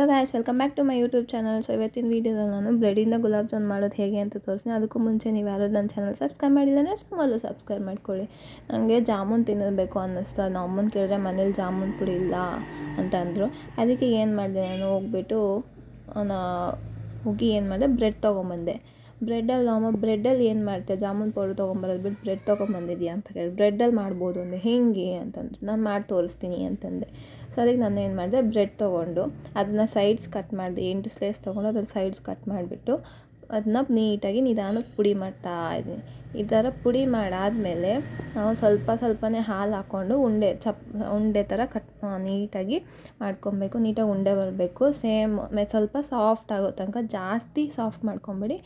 Hello guys, welcome back to my YouTube channel. So ಇವತ್ತಿನ ವೀಡಿಯೋದಲ್ಲಿ ನಾನು ಬ್ರೆಡಿಂದ ಗುಲಾಬ್ ಜಾಮೂನ್ ಮಾಡೋದು ಹೇಗೆ ಅಂತ ತೋರಿಸ್ತೀನಿ. ಅದಕ್ಕೂ ಮುಂಚೆ ನೀವು ಯಾರು ನನ್ನ ಚಾನಲ್ ಸಬ್ಸ್ಕ್ರೈಬ್ ಮಾಡಿಲ್ಲ ಮೊದಲು ಸಬ್ಸ್ಕ್ರೈಬ್ ಮಾಡ್ಕೊಳ್ಳಿ. ನನಗೆ ಜಾಮೂನ್ ತಿನ್ನಬೇಕು ಅನ್ನಿಸ್ತು. ನಮ್ಮ ಅಮ್ಮನ ಕೇಳಿದ್ರೆ ಮನೇಲಿ ಜಾಮೂನ್ ಪುಡಿ ಇಲ್ಲ ಅಂತ ಅಂದರು. ಅದಕ್ಕೆ ಏನು ಮಾಡಿದೆ, ನಾನು ಹೋಗಿ ಏನು ಮಾಡಿದೆ, ಬ್ರೆಡ್ ತೊಗೊಂಬಂದೆ. ಬ್ರೆಡ್ಡಲ್ಲಿ ಏನು ಮಾಡ್ತೆ, ಜಾಮೂನ್ ಪೌಡ್ರ್ ತೊಗೊಂಬರೋದು ಬಿಟ್ಟು ಬ್ರೆಡ್ ತೊಗೊಂಬಂದಿದ್ಯಾ ಅಂತ ಕೇಳಿ. ಬ್ರೆಡ್ಡಲ್ಲಿ ಮಾಡ್ಬೋದು ಅಂದೆ. ಹೇಗೆ ಅಂತಂದ್ರು. ನಾನು ಮಾಡಿ ತೋರಿಸ್ತೀನಿ ಅಂತಂದೆ. ಸೊ ಅದಕ್ಕೆ ನಾನು ಏನು ಮಾಡಿದೆ, ಬ್ರೆಡ್ ತೊಗೊಂಡು ಅದನ್ನು ಸೈಡ್ಸ್ ಕಟ್ ಮಾಡಿದೆ. 8 ಸ್ಲೈಸ್ ತೊಗೊಂಡು ಅದ್ರಲ್ಲಿ ಸೈಡ್ಸ್ ಕಟ್ ಮಾಡಿಬಿಟ್ಟು ಅದನ್ನ ನೀಟಾಗಿ ನಿಧಾನಕ್ಕೆ ಪುಡಿ ಮಾಡ್ತಾ ಇದ್ದೀನಿ. ಈ ಥರ ಪುಡಿ ಮಾಡಾದಮೇಲೆ ನಾವು ಸ್ವಲ್ಪನೇ ಹಾಲು ಹಾಕ್ಕೊಂಡು ಉಂಡೆ ಥರ ನೀಟಾಗಿ ಮಾಡ್ಕೊಬೇಕು. ನೀಟಾಗಿ ಉಂಡೆ ಬರಬೇಕು. ಸ್ವಲ್ಪ ಸಾಫ್ಟ್ ಆಗೋ ತನಕ, ಜಾಸ್ತಿ ಸಾಫ್ಟ್ ಮಾಡ್ಕೊಬೇಡಿ,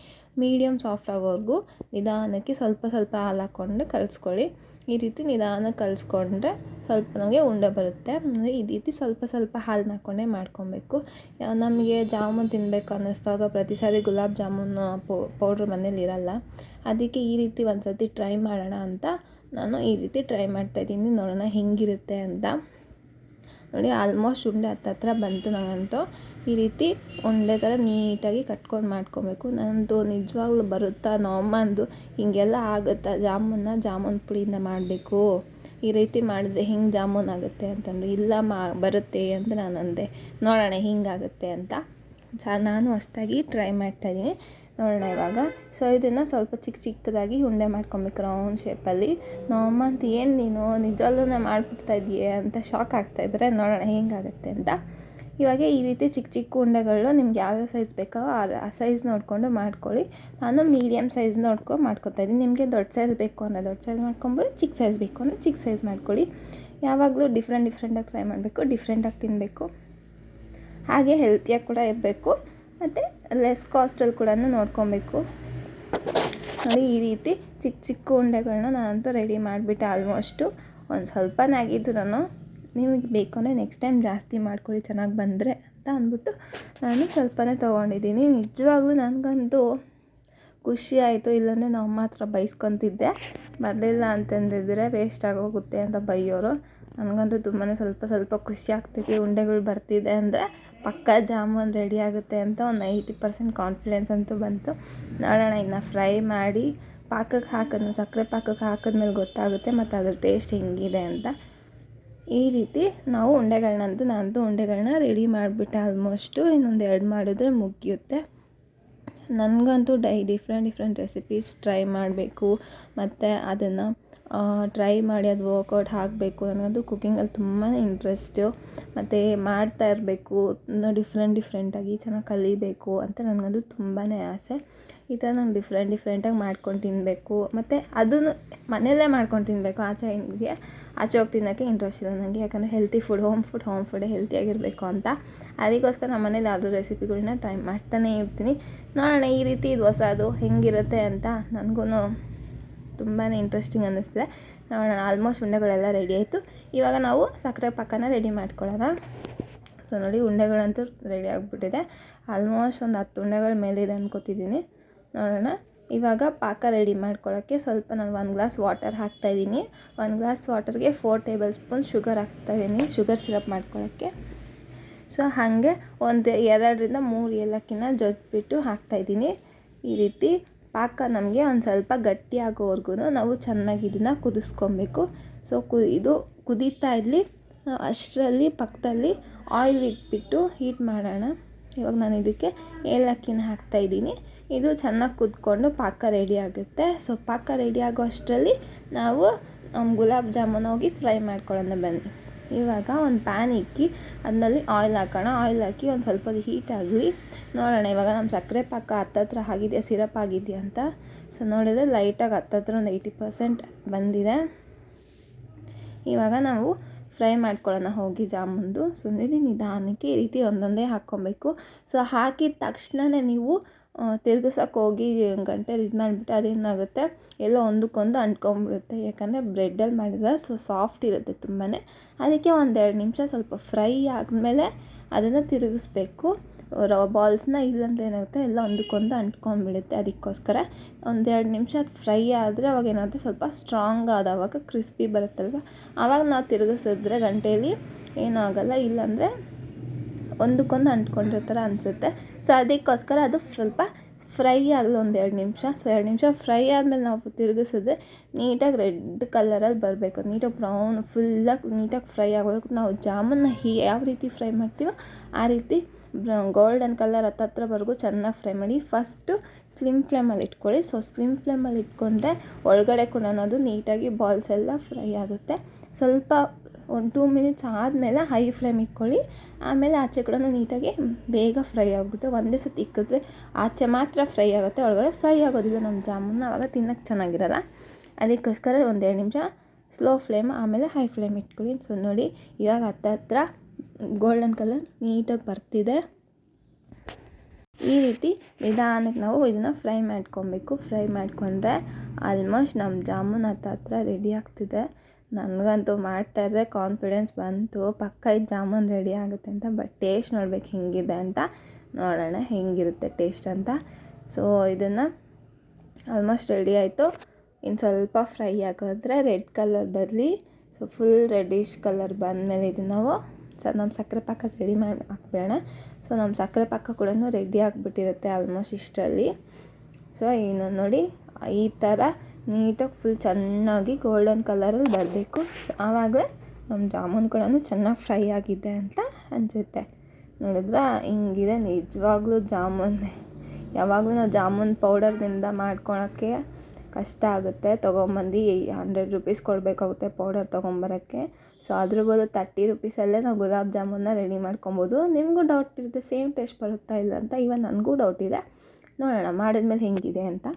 ಮೀಡಿಯಮ್ ಸಾಫ್ಟ್ ಆಗೋವರೆಗೂ ನಿಧಾನಕ್ಕೆ ಸ್ವಲ್ಪ ಹಾಲು ಹಾಕ್ಕೊಂಡು ಕಲಿಸ್ಕೊಳ್ಳಿ. ಈ ರೀತಿ ನಿಧಾನಕ್ಕೆ ಕಲಿಸ್ಕೊಂಡ್ರೆ ಸ್ವಲ್ಪ ನಮಗೆ ಉಂಡೆ ಬರುತ್ತೆ. ಈ ರೀತಿ ಸ್ವಲ್ಪ ಹಾಲನ್ನ ಹಾಕ್ಕೊಂಡೇ ಮಾಡ್ಕೊಬೇಕು. ನಮಗೆ ಜಾಮೂನ್ ತಿನ್ನಬೇಕು ಅನ್ನಿಸ್ದಾಗ ಪ್ರತಿ ಸಾರಿ ಗುಲಾಬ್ ಜಾಮೂನ್ ಪೌಡ್ರ್ ಮನೇಲಿ ಇರಲ್ಲ. ಅದಕ್ಕೆ ಈ ರೀತಿ ಒಂದು ಸರ್ತಿ ಟ್ರೈ ಮಾಡೋಣ ಅಂತ ನಾನು ಈ ರೀತಿ ಟ್ರೈ ಮಾಡ್ತಾಯಿದ್ದೀನಿ. ನೋಡೋಣ ಹೆಂಗಿರುತ್ತೆ ಅಂತ. ನೋಡಿ, ಆಲ್ಮೋಸ್ಟ್ ಉಂಡೆ ಹತ್ರ ಬಂತು ನನಗಂತೂ. ಈ ರೀತಿ ಉಂಡೆ ಥರ ನೀಟಾಗಿ ಕಟ್ಕೊಂಡು ಮಾಡ್ಕೊಬೇಕು. ನನ್ನದು ನಿಜವಾಗ್ಲೂ ಬರುತ್ತಾ, ನಮ್ಮಮ್ಮಂದು ಹಿಂಗೆಲ್ಲ ಆಗುತ್ತಾ, ಜಾಮೂನ್ ಪುಡಿಯಿಂದ ಮಾಡಬೇಕು, ಈ ರೀತಿ ಮಾಡಿದ್ರೆ ಹಿಂಗೆ ಜಾಮೂನ್ ಆಗುತ್ತೆ ಅಂತಂದು. ಇಲ್ಲ ಬರುತ್ತೆ ಅಂತ ನಾನು ಅಂದೆ. ನೋಡೋಣ ಹಿಂಗಾಗುತ್ತೆ ಅಂತ. ನಾನು ಹೊಸ್ದಾಗಿ ಟ್ರೈ ಮಾಡ್ತಾಯಿದ್ದೀನಿ. ನೋಡೋಣ ಇವಾಗ. ಸೊ ಇದನ್ನು ಸ್ವಲ್ಪ ಚಿಕ್ಕದಾಗಿ ಉಂಡೆ ಮಾಡ್ಕೊಬೇಕು, ರೌಂಡ್ ಶೇಪಲ್ಲಿ. ನಮ್ಮಮ್ಮ ಅಂತ ಏನು ನೀನು ನಿಜವಲ್ಲೂ ಮಾಡಿಬಿಡ್ತಾಯಿದ್ದೀಯೇ ಅಂತ ಶಾಕ್ ಆಗ್ತಾಯಿದ್ರೆ. ನೋಡೋಣ ಹೆಂಗಾಗುತ್ತೆ ಅಂತ. ಇವಾಗ ಈ ರೀತಿ ಚಿಕ್ಕ ಉಂಡೆಗಳು ನಿಮ್ಗೆ ಯಾವ್ಯಾವ ಸೈಜ್ ಬೇಕೋ ಆ ಸೈಜ್ ನೋಡಿಕೊಂಡು ಮಾಡ್ಕೊಳ್ಳಿ. ನಾನು ಮೀಡಿಯಮ್ ಸೈಜ್ ನೋಡ್ಕೊಂಡು ಮಾಡ್ಕೊತಾಯಿದ್ದೀನಿ. ನಿಮಗೆ ದೊಡ್ಡ ಸೈಜ್ ಬೇಕು ಅಂದರೆ ದೊಡ್ಡ ಸೈಜ್ ಮಾಡ್ಕೊಬೋದು, ಚಿಕ್ಕ ಸೈಜ್ ಬೇಕು ಅಂದರೆ ಚಿಕ್ಕ ಸೈಜ್ ಮಾಡ್ಕೊಳ್ಳಿ. ಯಾವಾಗಲೂ ಡಿಫ್ರೆಂಟಾಗಿ ಟ್ರೈ ಮಾಡಬೇಕು, ಡಿಫ್ರೆಂಟಾಗಿ ತಿನ್ನಬೇಕು, ಹಾಗೆ ಹೆಲ್ತಿಯಾಗಿ ಕೂಡ ಇರಬೇಕು, ಮತ್ತು ಲೆಸ್ ಕಾಸ್ಟಲ್ಲಿ ಕೂಡ ನೋಡ್ಕೊಬೇಕು. ನೋಡಿ, ಈ ರೀತಿ ಚಿಕ್ಕ ಉಂಡೆಗಳನ್ನ ನಾನಂತೂ ರೆಡಿ ಮಾಡಿಬಿಟ್ಟೆ. ಆಲ್ಮೋಸ್ಟು ಒಂದು ಸ್ವಲ್ಪನೇ ಆಗಿದ್ದು. ನಿಮಗೆ ಬೇಕು ಅಂದರೆ ನೆಕ್ಸ್ಟ್ ಟೈಮ್ ಜಾಸ್ತಿ ಮಾಡ್ಕೊಳ್ಳಿ, ಚೆನ್ನಾಗಿ ಬಂದರೆ ಅಂತ ಅಂದ್ಬಿಟ್ಟು ನಾನು ಸ್ವಲ್ಪನೇ ತೊಗೊಂಡಿದ್ದೀನಿ. ನಿಜವಾಗ್ಲೂ ನನಗಂತೂ ಖುಷಿ ಆಯಿತು. ಇಲ್ಲಾಂದರೆ ನಮ್ಮ ಹತ್ರ ಬೈಸ್ಕೊತಿದ್ದೆ, ಬರಲಿಲ್ಲ ಅಂತಂದಿದ್ರೆ ವೇಸ್ಟ್ ಆಗೋಗುತ್ತೆ ಅಂತ ಬೈಯೋರು. ನನಗಂತೂ ತುಂಬಾ ಸ್ವಲ್ಪ ಖುಷಿ ಆಗ್ತಿದೆ. ಉಂಡೆಗಳು ಬರ್ತಿದೆ ಅಂದರೆ ಪಕ್ಕ ಜಾಮೂನ್ ರೆಡಿ ಆಗುತ್ತೆ ಅಂತ ಒಂದು 90% ಕಾನ್ಫಿಡೆನ್ಸ್ ಅಂತೂ ಬಂತು. ನೋಡೋಣ, ಇನ್ನು ಫ್ರೈ ಮಾಡಿ ಸಕ್ಕರೆ ಪಾಕಕ್ಕೆ ಹಾಕಿದ್ಮೇಲೆ ಗೊತ್ತಾಗುತ್ತೆ ಮತ್ತು ಅದ್ರ ಟೇಸ್ಟ್ ಹೆಂಗಿದೆ ಅಂತ. ಈ ರೀತಿ ನಾವು ನಾನಂತೂ ಉಂಡೆಗಳನ್ನ ರೆಡಿ ಮಾಡಿಬಿಟ್ಟೆ ಆಲ್ಮೋಸ್ಟು. ಇನ್ನೊಂದು 2 ಮಾಡಿದ್ರೆ ಮುಗಿಯುತ್ತೆ. ನನಗಂತೂ ಡಿಫ್ರೆಂಟ್ ರೆಸಿಪೀಸ್ ಟ್ರೈ ಮಾಡಬೇಕು, ಮತ್ತು ಅದನ್ನು ಟ್ರೈ ಮಾಡಿ ಅದು ವರ್ಕೌಟ್ ಆಗಬೇಕು. ನನಗಂತೂ ಕುಕ್ಕಿಂಗಲ್ಲಿ ತುಂಬಾ ಇಂಟ್ರೆಸ್ಟು, ಮತ್ತು ಮಾಡ್ತಾ ಇರಬೇಕು, ಡಿಫ್ರೆಂಟಾಗಿ ಚೆನ್ನಾಗಿ ಕಲಿಬೇಕು ಅಂತ ನನಗಂತೂ ತುಂಬಾ ಆಸೆ. ಈ ಥರ ನಾನು ಡಿಫ್ರೆಂಟಾಗಿ ಮಾಡ್ಕೊಂಡು ತಿನ್ನಬೇಕು, ಮತ್ತು ಅದನ್ನು ಮನೆಯಲ್ಲೇ ಮಾಡ್ಕೊಂಡು ತಿನ್ನಬೇಕು. ಆಚೆ ಹೋಗಿ ತಿನ್ನೋಕ್ಕೆ ಇಂಟ್ರೆಸ್ಟ್ ಇಲ್ಲ ನನಗೆ. ಯಾಕಂದರೆ ಹೆಲ್ತಿ ಫುಡ್, ಹೋಮ್ ಫುಡ್ ಹೆಲ್ತಿಯಾಗಿರಬೇಕು ಅಂತ. ಅದಕ್ಕೋಸ್ಕರ ನಮ್ಮ ಮನೇಲಿ ಯಾವುದೋ ರೆಸಿಪಿಗಳನ್ನ ಟ್ರೈ ಮಾಡ್ತಾನೇ ಇರ್ತೀನಿ. ನೋಡೋಣ ಈ ರೀತಿ ಇದು ಹೊಸದು ಹೆಂಗಿರುತ್ತೆ ಅಂತ. ನನಗೂ ತುಂಬಾ ಇಂಟ್ರೆಸ್ಟಿಂಗ್ ಅನ್ನಿಸ್ತಿದೆ. ನೋಡೋಣ. ಆಲ್ಮೋಸ್ಟ್ ಉಂಡೆಗಳೆಲ್ಲ ರೆಡಿ ಆಯಿತು. ಇವಾಗ ನಾವು ಸಕ್ಕರೆ ಪಾಕನ ರೆಡಿ ಮಾಡ್ಕೊಳ್ಳೋಣ. ಸೊ ನೋಡಿ, ಉಂಡೆಗಳಂತೂ ರೆಡಿ ಆಗಿಬಿಟ್ಟಿದೆ. ಆಲ್ಮೋಸ್ಟ್ ಒಂದು 10 ಉಂಡೆಗಳ ಮೇಲಿದೆ ಅನ್ಕೋತಿದ್ದೀನಿ. ನೋಡೋಣ. ಇವಾಗ ಪಾಕ ರೆಡಿ ಮಾಡ್ಕೊಳ್ಳೋಕ್ಕೆ ನಾನು 1 ಗ್ಲಾಸ್ ವಾಟರ್ ಹಾಕ್ತಾಯಿದ್ದೀನಿ. 1 ಗ್ಲಾಸ್ ವಾಟರ್ಗೆ 4 ಟೇಬಲ್ ಸ್ಪೂನ್ ಶುಗರ್ ಹಾಕ್ತಾಯಿದ್ದೀನಿ, ಶುಗರ್ ಸಿರಪ್ ಮಾಡ್ಕೊಳ್ಳೋಕ್ಕೆ. ಸೊ ಹಾಗೆ ಒಂದು 2ರಿಂದ 3 ಏಲಕ್ಕಿನ ಜಜ್ಜಿಬಿಟ್ಟು ಹಾಕ್ತಾಯಿದ್ದೀನಿ. ಈ ರೀತಿ ಪಾಕ ನಮಗೆ ಒಂದು ಸ್ವಲ್ಪ ಗಟ್ಟಿಯಾಗೋವರೆಗೂ ನಾವು ಚೆನ್ನಾಗಿ ಇದನ್ನು ಕುದಿಸ್ಕೊಬೇಕು. ಸೊ ಇದು ಕುದೀತಾ ಇರಲಿ, ಅಷ್ಟರಲ್ಲಿ ಪಕ್ಕದಲ್ಲಿ ಆಯಿಲ್ ಇಟ್ಬಿಟ್ಟು ಹೀಟ್ ಮಾಡೋಣ. ಇವಾಗ ನಾನು ಇದಕ್ಕೆ ಏಲಕ್ಕಿನ ಹಾಕ್ತಾಯಿದ್ದೀನಿ. ಇದು ಚೆನ್ನಾಗಿ ಕುದ್ಕೊಂಡು ಪಾಕ ರೆಡಿ ಆಗುತ್ತೆ. ಸೊ ಪಾಕ ರೆಡಿ ಆಗೋ ಅಷ್ಟರಲ್ಲಿ ನಾವು ಗುಲಾಬ್ ಜಾಮೂನ್ ಹೋಗಿ ಫ್ರೈ ಮಾಡ್ಕೊಳ್ಳೋಣ ಬನ್ನಿ. ಇವಾಗ ಒಂದು ಪ್ಯಾನ್ ಇಕ್ಕಿ ಅದರಲ್ಲಿ ಆಯಿಲ್ ಹಾಕೋಣ. ಆಯಿಲ್ ಹಾಕಿ ಒಂದು ಸ್ವಲ್ಪ ಹೀಟ್ ಆಗಲಿ. ನೋಡೋಣ ಇವಾಗ ನಮ್ಮ ಸಕ್ಕರೆ ಪಾಕ ಹತ್ತತ್ರ ಆಗಿದೆಯಾ, ಸಿರಪ್ ಆಗಿದೆಯಾ ಅಂತ. ಸೊ ನೋಡಿದರೆ ಲೈಟಾಗಿ ಹತ್ತತ್ರ ಒಂದು 80% ಬಂದಿದೆ. ಇವಾಗ ನಾವು ಫ್ರೈ ಮಾಡ್ಕೊಳ್ಳೋಣ ಹೋಗಿ ಜಾಮೂನ್ದು. ಸೊ ನಿಧಾನಕ್ಕೆ ಈ ರೀತಿ ಒಂದೊಂದೇ ಹಾಕ್ಕೊಬೇಕು. ಸೊ ಹಾಕಿದ ತಕ್ಷಣವೇ ನೀವು ತಿರ್ಗಿಸೋಕೆ ಹೋಗಿ ಗಂಟೆಲಿ ಇದು ಮಾಡಿಬಿಟ್ಟು ಅದೇನಾಗುತ್ತೆ, ಎಲ್ಲೋ ಒಂದಕ್ಕೊಂದು ಅಂಟ್ಕೊಂಡ್ಬಿಡುತ್ತೆ. ಯಾಕಂದರೆ ಬ್ರೆಡ್ಡಲ್ಲಿ ಮಾಡಿದ್ರೆ ಸೊ ಸಾಫ್ಟ್ ಇರುತ್ತೆ ತುಂಬಾ. ಅದಕ್ಕೆ 1-2 ನಿಮಿಷ ಸ್ವಲ್ಪ ಫ್ರೈ ಆದಮೇಲೆ ಅದನ್ನು ತಿರುಗಿಸ್ಬೇಕು ಬಾಲ್ಸ್ನ. ಇಲ್ಲಾಂದರೆ ಏನಾಗುತ್ತೆ, ಎಲ್ಲ ಒಂದಕ್ಕೊಂದು ಅಂಟ್ಕೊಂಡ್ಬಿಡುತ್ತೆ. ಅದಕ್ಕೋಸ್ಕರ 1-2 ನಿಮಿಷ ಅದು ಫ್ರೈ ಆದರೆ ಅವಾಗ ಏನಾಗುತ್ತೆ, ಸ್ವಲ್ಪ ಸ್ಟ್ರಾಂಗ್ ಆದವಾಗ ಕ್ರಿಸ್ಪಿ ಬರುತ್ತಲ್ವ, ಆವಾಗ ನಾವು ತಿರುಗಿಸಿದ್ರೆ ಗಂಟೆಯಲ್ಲಿ ಏನೂ ಆಗೋಲ್ಲ. ಇಲ್ಲಾಂದರೆ ಒಂದಕ್ಕೊಂದು ಅಂಟ್ಕೊಂಡಿರೋ ಥರ ಅನಿಸುತ್ತೆ. ಸೊ ಅದಕ್ಕೋಸ್ಕರ ಅದು ಸ್ವಲ್ಪ ಫ್ರೈ ಆಗಲಿ ಒಂದು 2 ನಿಮಿಷ. ಸೊ 2 ನಿಮಿಷ ಫ್ರೈ ಆದಮೇಲೆ ನಾವು ತಿರುಗಿಸಿದ್ರೆ ನೀಟಾಗಿ ರೆಡ್ ಕಲರಲ್ಲಿ ಬರಬೇಕು, ನೀಟಾಗಿ ಬ್ರೌನ್ ಫುಲ್ಲಾಗಿ ನೀಟಾಗಿ ಫ್ರೈ ಆಗಬೇಕು. ನಾವು ಜಾಮೂನ್ನ ಯಾವ ರೀತಿ ಫ್ರೈ ಮಾಡ್ತೀವೋ ಆ ರೀತಿ ಗೋಲ್ಡನ್ ಕಲರ್ ಹತ್ತತ್ರವರೆಗೂ ಚೆನ್ನಾಗಿ ಫ್ರೈ ಮಾಡಿ. ಫಸ್ಟು ಸ್ಲಿಮ್ ಫ್ಲೇಮಲ್ಲಿ ಇಟ್ಕೊಳ್ಳಿ. ಸೊ ಸ್ಲಿಮ್ ಫ್ಲೇಮಲ್ಲಿ ಇಟ್ಕೊಂಡ್ರೆ ಒಳಗಡೆ ಕೂಡ ಅನ್ನೋದು ನೀಟಾಗಿ ಬಾಲ್ಸ್ ಎಲ್ಲ ಫ್ರೈ ಆಗುತ್ತೆ. ಸ್ವಲ್ಪ ಒಂದು 2 ಮಿನಿಟ್ಸ್ ಆದಮೇಲೆ ಹೈ ಫ್ಲೇಮ್ ಇಟ್ಕೊಳ್ಳಿ. ಆಮೇಲೆ ಆಚೆ ಕೂಡ ನೀಟಾಗಿ ಬೇಗ ಫ್ರೈ ಆಗಿಬಿಡುತ್ತೆ. ಒಂದೇ ಸತಿ ಇಕ್ಕಿದ್ರೆ ಆಚೆ ಮಾತ್ರ ಫ್ರೈ ಆಗುತ್ತೆ, ಒಳಗಡೆ ಫ್ರೈ ಆಗೋದಿಲ್ಲ ನಮ್ಮ ಜಾಮೂನು, ಆವಾಗ ತಿನ್ನೋಕ್ಕೆ ಚೆನ್ನಾಗಿರಲ್ಲ. ಅದಕ್ಕೋಸ್ಕರ ಒಂದು 2 ನಿಮಿಷ ಸ್ಲೋ ಫ್ಲೇಮ್ ಆಮೇಲೆ ಹೈ ಫ್ಲೇಮ್ ಇಟ್ಕೊಳ್ಳಿ. ಸೊ ನೋಡಿ ಇವಾಗ ಹತ್ರ ಗೋಲ್ಡನ್ ಕಲರ್ ನೀಟಾಗಿ ಬರ್ತಿದೆ. ಈ ರೀತಿ ನಿಧಾನಕ್ಕೆ ನಾವು ಇದನ್ನು ಫ್ರೈ ಮಾಡ್ಕೊಬೇಕು. ಫ್ರೈ ಮಾಡಿಕೊಂಡ್ರೆ ಆಲ್ಮೋಸ್ಟ್ ನಮ್ಮ ಜಾಮೂನ್ ಹತ್ರ ರೆಡಿ ಆಗ್ತಿದೆ. ನನಗಂತೂ ಮಾಡ್ತಾಯಿದ್ರೆ ಕಾನ್ಫಿಡೆನ್ಸ್ ಬಂತು, ಪಕ್ಕ ಇದು ಜಾಮೂನ್ ರೆಡಿ ಆಗುತ್ತೆ ಅಂತ. ಬಟ್ ಟೇಸ್ಟ್ ನೋಡ್ಬೇಕು ಹೆಂಗಿದೆ ಅಂತ, ನೋಡೋಣ ಹೆಂಗಿರುತ್ತೆ ಟೇಸ್ಟ್ ಅಂತ. ಸೊ ಇದನ್ನು ಆಲ್ಮೋಸ್ಟ್ ರೆಡಿ ಆಯಿತು. ಇನ್ನು ಸ್ವಲ್ಪ ಫ್ರೈ ಆಗೋದ್ರೆ ರೆಡ್ ಕಲರ್ ಬರಲಿ. ಸೊ ಫುಲ್ ರೆಡ್ಡಿಶ್ ಕಲರ್ ಬಂದಮೇಲೆ ಇದನ್ನು ನಾವು ನಮ್ಮ ಸಕ್ಕರೆ ಪಾಕಕ್ಕೆ ರೆಡಿ ಮಾಡಿ ಹಾಕ್ಬೇಡ. ಸೊ ನಮ್ಮ ಸಕ್ಕರೆ ಪಾಕ ಕೂಡ ರೆಡಿ ಆಗಿಬಿಟ್ಟಿರುತ್ತೆ ಆಲ್ಮೋಸ್ಟ್ ಇಷ್ಟರಲ್ಲಿ. ಸೊ ಇನ್ನು ನೋಡಿ ಈ ಥರ ನೀಟಾಗಿ ಫುಲ್ ಚೆನ್ನಾಗಿ ಗೋಲ್ಡನ್ ಕಲರಲ್ಲಿ ಬರಬೇಕು. ಸೊ ಆವಾಗಲೇ ನಮ್ಮ ಜಾಮೂನ್ ಕೂಡ ಚೆನ್ನಾಗಿ ಫ್ರೈ ಆಗಿದೆ ಅಂತ ಅನಿಸುತ್ತೆ. ನೋಡಿದ್ರೆ ಹಿಂಗಿದೆ ನಿಜವಾಗ್ಲೂ ಜಾಮೂನ್. ಯಾವಾಗಲೂ ನಾವು ಜಾಮೂನ್ ಪೌಡರ್ನಿಂದ ಮಾಡ್ಕೊಳಕ್ಕೆ ಕಷ್ಟ ಆಗುತ್ತೆ, ತೊಗೊಂಬಂದು 100 ರೂಪೀಸ್ ಕೊಡಬೇಕಾಗುತ್ತೆ ಪೌಡರ್ ತೊಗೊಂಬರೋಕ್ಕೆ. ಸೊ ಅದ್ರ ಬದಲು 30 ರೂಪೀಸಲ್ಲೇ ನಾವು ಗುಲಾಬ್ ಜಾಮೂನ್ನ ರೆಡಿ ಮಾಡ್ಕೊಬೋದು. ನಿಮಗೂ ಡೌಟ್ ಇರುತ್ತೆ ಸೇಮ್ ಟೇಸ್ಟ್ ಬರುತ್ತಾ ಇಲ್ಲ ಅಂತ. ಇವನ್ ನನಗೂ ಡೌಟ್ ಇದೆ, ನೋಡೋಣ ಮಾಡಿದ್ಮೇಲೆ ಹೆಂಗಿದೆ ಅಂತ.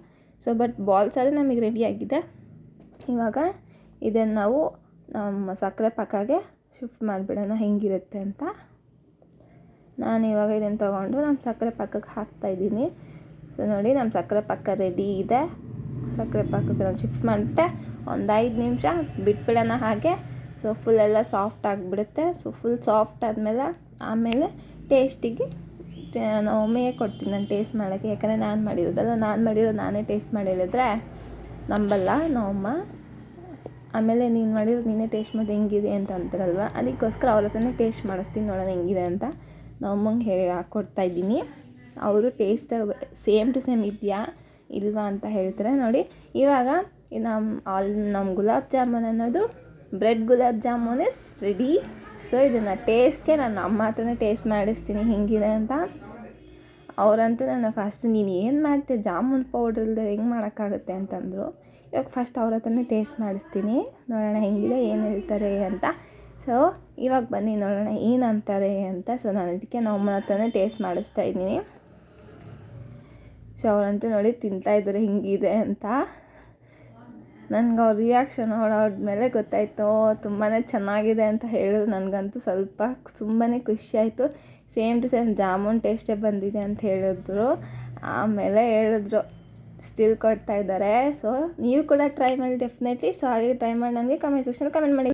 ಸೊ ಬಟ್ ಬಾಲ್ಸ್ ಆದರೆ ನಮಗೆ ರೆಡಿಯಾಗಿದೆ. ಇವಾಗ ಇದನ್ನು ನಾವು ನಮ್ಮ ಸಕ್ಕರೆ ಪಾಕಗೆ ಶಿಫ್ಟ್ ಮಾಡಿಬಿಡೋಣ ಹೆಂಗಿರುತ್ತೆ ಅಂತ. ನಾನು ಇವಾಗ ಇದನ್ನು ತೊಗೊಂಡು ನಮ್ಮ ಸಕ್ಕರೆ ಪಾಕಕ್ಕೆ ಹಾಕ್ತಾಯಿದ್ದೀನಿ. ಸೊ ನೋಡಿ ನಮ್ಮ ಸಕ್ಕರೆ ಪಾಕ ರೆಡಿ ಇದೆ. ಸಕ್ಕರೆ ಪಾಕಕ್ಕೆ ನಾನು ಶಿಫ್ಟ್ ಮಾಡಿಬಿಟ್ಟೆ. ಒಂದು 5 ನಿಮಿಷ ಬಿಟ್ಬಿಡೋಣ ಹಾಗೆ. ಸೊ ಫುಲ್ಲೆಲ್ಲ ಸಾಫ್ಟ್ ಆಗಿಬಿಡುತ್ತೆ. ಸೊ ಫುಲ್ ಸಾಫ್ಟ್ ಆಮೇಲೆ ಟೇಸ್ಟಿಗೆ ನಾವು ಒಮ್ಮೆಗೆ ಕೊಡ್ತೀನಿ ನಾನು ಟೇಸ್ಟ್ ಮಾಡೋಕ್ಕೆ. ಯಾಕಂದರೆ ನಾನು ಮಾಡಿರೋದು ನಾನೇ ಟೇಸ್ಟ್ ಮಾಡಿ ಹೇಳಿದ್ರೆ ನಂಬಲ್ಲ ನಮ್ಮಮ್ಮ. ಆಮೇಲೆ ನೀನು ಮಾಡಿರೋದು ನೀನೇ ಟೇಸ್ಟ್ ಮಾಡಿ ಹೆಂಗಿದೆ ಅಂತ ಅಂತಾರಲ್ವ, ಅದಕ್ಕೋಸ್ಕರ ಅವ್ರ ಹತ್ರನೇ ಟೇಸ್ಟ್ ಮಾಡಿಸ್ತೀನಿ, ನೋಡೋಣ ಹೆಂಗಿದೆ ಅಂತ ನಮ್ಮಮ್ಮಂಗೆ ಹಾಕ್ಕೊಡ್ತಾಯಿದ್ದೀನಿ. ಅವರು ಟೇಸ್ಟ್ ಸೇಮ್ ಟು ಸೇಮ್ ಇದೆಯಾ ಇಲ್ವಾ ಅಂತ ಹೇಳ್ತಾರೆ. ನೋಡಿ ಇವಾಗ ನಮ್ಮ ಗುಲಾಬ್ ಜಾಮೂನ್ ಅನ್ನೋದು bread gulab jamun is ready. So ಇದನ್ನು ಟೇಸ್ಟ್ಗೆ ನಾನು ಅಮ್ಮ ಹತ್ರನೇ ಟೇಸ್ಟ್ ಮಾಡಿಸ್ತೀನಿ ಹೆಂಗಿದೆ ಅಂತ. ಅವರಂತೂ ನನ್ನ ಫಸ್ಟ್ ನೀನು ಏನು ಮಾಡ್ತೀಯ ಜಾಮೂನ್ ಪೌಡ್ರ್ ಇಲ್ಲದೆ ಹೆಂಗೆ ಮಾಡೋಕ್ಕಾಗುತ್ತೆ ಅಂತಂದರು. ಇವಾಗ ಫಸ್ಟ್ ಅವ್ರ ಹತ್ರನೇ ಟೇಸ್ಟ್ ಮಾಡಿಸ್ತೀನಿ, ನೋಡೋಣ ಹೆಂಗಿದೆ ಏನು ಹೇಳ್ತಾರೆ ಅಂತ. ಸೊ ಇವಾಗ ಬನ್ನಿ ನೋಡೋಣ ಏನು ಅಂತಾರೆ ಅಂತ. ಸೊ ನಾನು ಇದಕ್ಕೆ ನಮ್ಮ ಹತ್ರನೇ ಟೇಸ್ಟ್ ಮಾಡಿಸ್ತಾ ಇದ್ದೀನಿ. ಸೊ ಅವರಂತೂ ನೋಡಿ ತಿಂತಾಯಿದ್ದಾರೆ ಹಿಂಗಿದೆ ಅಂತ. ನನಗೆ ಅವ್ರ ರಿಯಾಕ್ಷನ್ ನೋಡೋದ್ಮೇಲೆ ಗೊತ್ತಾಯಿತು ತುಂಬಾ ಚೆನ್ನಾಗಿದೆ ಅಂತ ಹೇಳಿದ್ರು. ನನಗಂತೂ ಸ್ವಲ್ಪ ತುಂಬಾ ಖುಷಿಯಾಯಿತು. ಸೇಮ್ ಟು ಸೇಮ್ ಜಾಮೂನ್ ಟೇಸ್ಟೇ ಬಂದಿದೆ ಅಂತ ಹೇಳಿದ್ರು. ಆಮೇಲೆ ಹೇಳಿದ್ರು ಸ್ಟಿಲ್ ಕೊಡ್ತಾಯಿದ್ದಾರೆ. ಸೊ ನೀವು ಕೂಡ ಟ್ರೈ ಮಾಡಿ ಡೆಫಿನೆಟ್ಲಿ. ಸೊ ಹಾಗೆ ಟ್ರೈ ಮಾಡಿ ನನಗೆ ಕಮೆಂಟ್ ಸೆಕ್ಷನಲ್ಲಿ ಕಮೆಂಟ್ ಮಾಡಿ.